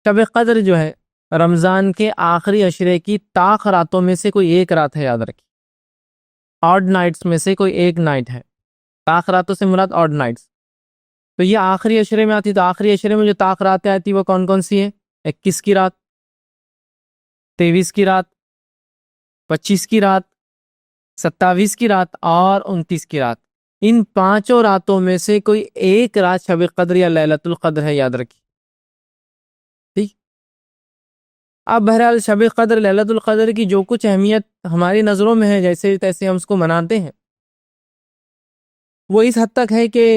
شب قدر جو ہے رمضان کے آخری عشرے کی طاق راتوں میں سے کوئی ایک رات ہے، یاد رکھیے، آڈ نائٹس میں سے کوئی ایک نائٹ ہے۔ طاق راتوں سے مراد آڈ نائٹس، تو یہ آخری عشرے میں آتی۔ تو آخری عشرے میں جو طاق راتیں آتی وہ کون کون سی ہیں؟ 21 کی رات، 23 کی رات، 25 کی رات، 27 کی رات اور 29 کی رات۔ ان پانچوں راتوں میں سے کوئی ایک رات شب قدر یا لیلۃ القدر ہے، یاد رکھیے، ٹھیک۔ اب بہرحال شب قدر لیلۃ القدر کی جو کچھ اہمیت ہماری نظروں میں ہے، جیسے تیسے ہم اس کو مناتے ہیں، وہ اس حد تک ہے کہ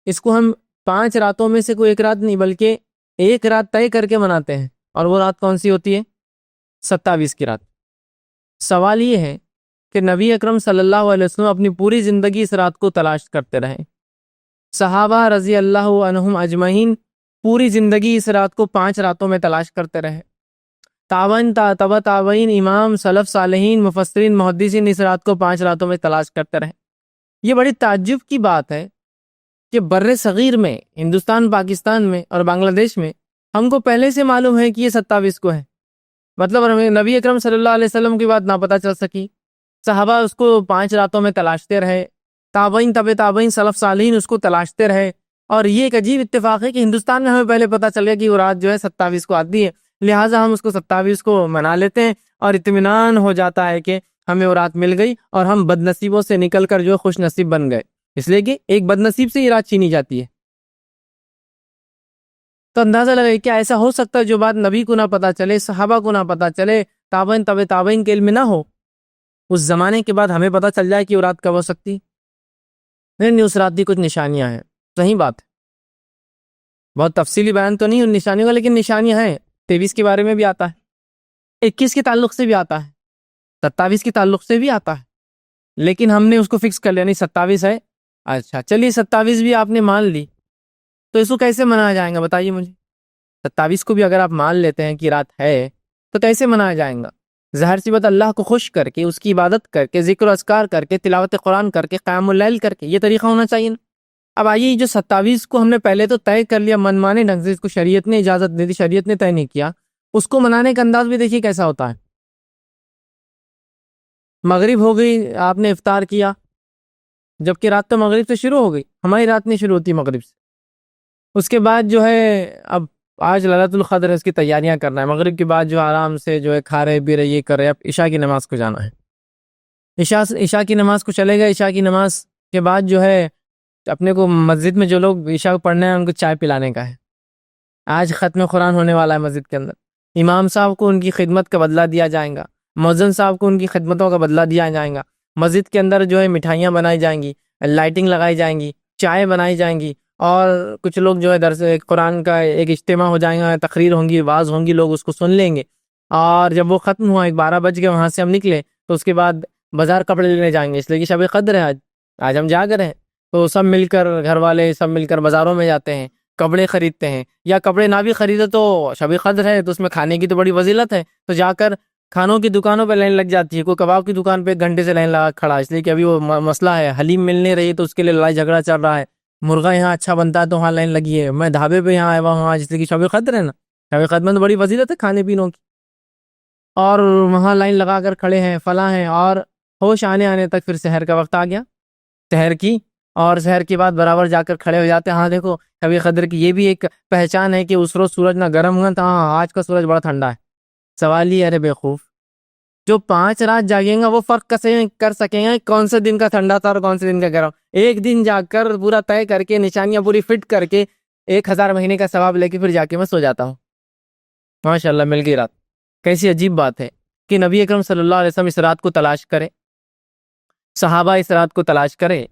اس کو ہم 5 راتوں میں سے کوئی ایک رات نہیں بلکہ ایک رات طے کر کے مناتے ہیں، اور وہ رات کون سی ہوتی ہے؟ 27 کی رات۔ سوال یہ ہے کہ نبی اکرم صلی اللہ علیہ وسلم اپنی پوری زندگی اس رات کو تلاش کرتے رہے، صحابہ رضی اللہ عنہم اجمعین پوری زندگی اس رات کو 5 راتوں میں تلاش کرتے رہے، تابعین تبع تابعین، امام، سلف صالحین، مفسرین، محدثین اس رات کو 5 راتوں میں تلاش کرتے رہے۔ یہ بڑی تعجب کی بات ہے کہ بر صغیر میں، ہندوستان، پاکستان میں اور بنگلہ دیش میں ہم کو پہلے سے معلوم ہے کہ یہ 27 کو ہے، مطلب نبی اکرم صلی اللہ علیہ وسلم کی بات نہ پتہ چل سکی، صحابہ اس کو 5 راتوں میں تلاشتے رہے، تابعین تبع تابعین، سلف صالحین اس کو تلاشتے رہے، اور یہ ایک عجیب اتفاق ہے کہ ہندوستان میں ہمیں پہلے پتہ چل گیا کہ وہ رات جو ہے 27 کو آتی ہے، لہٰذا ہم اس کو 27 کو منا لیتے ہیں اور اطمینان ہو جاتا ہے کہ ہمیں وہ رات مل گئی اور ہم بد نصیبوں سے نکل کر جو خوش نصیب بن گئے، اس لیے کہ ایک بد نصیب سے یہ رات چھینی جاتی ہے۔ تو اندازہ لگائے کیا ایسا ہو سکتا ہے جو بات نبی کو نہ پتہ چلے، صحابہ کو نہ پتہ چلے، تابعین تبع تابعین کے علم میں نہ ہو، اس زمانے کے بعد ہمیں پتہ چل جائے کہ وہ رات کب ہو سکتی؟ نہیں، اس رات کی کچھ نشانیاں ہیں، صحیح بات ہے، بہت تفصیلی بیان تو نہیں ان نشانیوں کا، لیکن نشانیاں ہیں۔ 23 کے بارے میں بھی آتا ہے، 21 کے تعلق سے بھی آتا ہے، 27 کے تعلق سے بھی آتا ہے، لیکن ہم نے اس کو فکس کر لیا، نہیں 27 ہے، اچھا چلیے 27 بھی آپ نے مان لی، تو اس کو کیسے منایا جائے گا بتائیے مجھے؟ 27 کو بھی اگر آپ مان لیتے ہیں کہ رات ہے تو کیسے منایا جائے گا؟ ظاہر سی بات، اللہ کو خوش کر کے، اس کی عبادت کر کے، ذکر و اذکار کر کے، تلاوت قرآن کر کے، قیام اللیل کر کے، یہ طریقہ ہونا چاہیے نا۔ اب آئیے، جو 27 کو ہم نے پہلے تو طے کر لیا من مانے ڈھنگ سے، اس کو شریعت نے اجازت دے دی، شریعت نے طے نہیں کیا، اس کو منانے کا انداز بھی دیکھیے کیسا ہوتا ہے۔ مغرب ہو گئی، آپ نے افطار کیا، جبکہ رات تو مغرب سے شروع ہو گئی، ہماری رات نہیں شروع ہوتی مغرب سے۔ اس کے بعد جو ہے اب آج لیلۃ القدر ہے، اس کی تیاریاں کرنا ہے، مغرب کے بعد جو آرام سے جو ہے کھا رہے پی رہے، یہ کر رہے، اب عشاء کی نماز کو جانا ہے، عشاء کی نماز کو چلے گئے، عشاء کی نماز کے بعد جو ہے اپنے کو مسجد میں جو لوگ عشاء پڑھنے ہیں ان کو چائے پلانے کا ہے، آج ختم قرآن ہونے والا ہے مسجد کے اندر، امام صاحب کو ان کی خدمت کا بدلہ دیا جائے گا، مؤذن صاحب کو ان کی خدمتوں کا بدلہ دیا جائے گا، مسجد کے اندر جو ہے مٹھائیاں بنائی جائیں گی، لائٹنگ لگائی جائیں گی، چائے بنائی جائیں گی، اور کچھ لوگ جو ہے درس قرآن کا ایک اجتماع ہو جائیں گا، تقریر ہوں گی، واعظ ہوں گی، لوگ اس کو سن لیں گے، اور جب وہ ختم ہوا 12 بج گئے وہاں سے ہم نکلے تو اس کے بعد بازار کپڑے لینے جائیں گے، اس لیے کہ شب قدر ہے، آج ہم جا کر ہیں، تو سب مل کر، گھر والے سب مل کر بازاروں میں جاتے ہیں، کپڑے خریدتے ہیں، یا کپڑے نہ بھی خریدے تو شب قدر ہے تو اس میں کھانے کی تو بڑی فضیلت ہے، تو جا کر کھانوں کی دکانوں پہ لائن لگ جاتی ہے، کوئی کباب کی دکان پہ 1 گھنٹے سے لائن لگا کھڑا ہے، اس لیے کہ ابھی وہ مسئلہ ہے، حلیم مل نہیں رہی تو اس کے لیے لڑائی جھگڑا چل رہا ہے، مرغا یہاں اچھا بنتا ہے تو وہاں لائن لگی ہے، میں ڈھابے پہ یہاں آیا وہاں، جس لیے کہ شب قدر ہے نا، شب قدر میں تو بڑی فضیلت ہے کھانے پینوں کی، اور وہاں لائن لگا کر کھڑے ہیں، فلاں ہیں، اور ہوش آنے تک پھر سحر کا وقت آ گیا، سحر کی، اور سحر کے بعد برابر جا کر کھڑے ہو جاتے ہیں، ہاں دیکھو شب قدر کی یہ بھی ایک پہچان ہے کہ اس روز سورج نہ گرم ہوا تھا، ہاں آج کا سورج بڑا ٹھنڈا ہے۔ سوال یہ، ارے بیوقوف، جو 5 رات جاگیں گا وہ فرق کیسے کر سکیں گے کون سے دن کا ٹھنڈا تھا اور کون سے دن کا گرم؟ ایک دن جا کر پورا طے کر کے، نشانیاں پوری فٹ کر کے، 1000 مہینے کا ثواب لے کے پھر جا کے میں سو جاتا ہوں، ماشاءاللہ مل گئی رات۔ کیسی عجیب بات ہے کہ نبی اکرم صلی اللہ علیہ وسلم اس رات کو تلاش کرے، صحابہ اس رات کو تلاش کرے،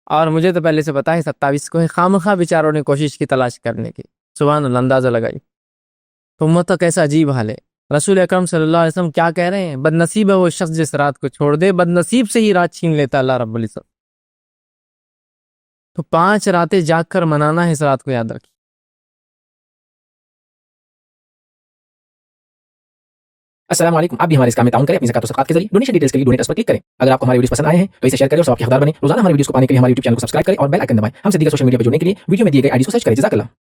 اور مجھے تو پہلے سے پتا ہے 27 کو ہے، خامخواہ بیچاروں نے کوشش کی تلاش کرنے کی، سبحان اللہ، اندازہ لگائی، تو امت کا کیسا عجیب حال ہے۔ رسول اکرم صلی اللہ علیہ وسلم کیا کہہ رہے ہیں؟ بد نصیب ہے وہ شخص جس رات کو چھوڑ دے، بد نصیب سے ہی رات چھین لیتا اللہ رب العزت۔ تو 5 راتیں جاگ کر منانا ہے اس رات کو، یاد رکھیں۔ السلام علیکم، آپ بھی ہمارے اس کام میں تعاون کریں اپنی زکات و صدقات کے ذریعے۔ ڈونیشن ڈیٹیلز کے لیے ڈونیٹ پر کلک کریں۔ اگر آپ کو ہمارے ویڈیوز پسند آئے ہیں تو اسے شیئر کریں اور ثواب کے حقدار بنیں۔ روزانہ ہمارے ویڈیوز کو پانے کے لیے ہمارے یوٹیوب چینل کو سبسکرائب کریں اور بیل آئکن دبائیں۔ ہم سے دیگر سوشل میڈیا پر جڑنے کے لیے ویڈیو میں دیے گئے آئی ڈی کو سرچ کریں۔ جزاک اللہ۔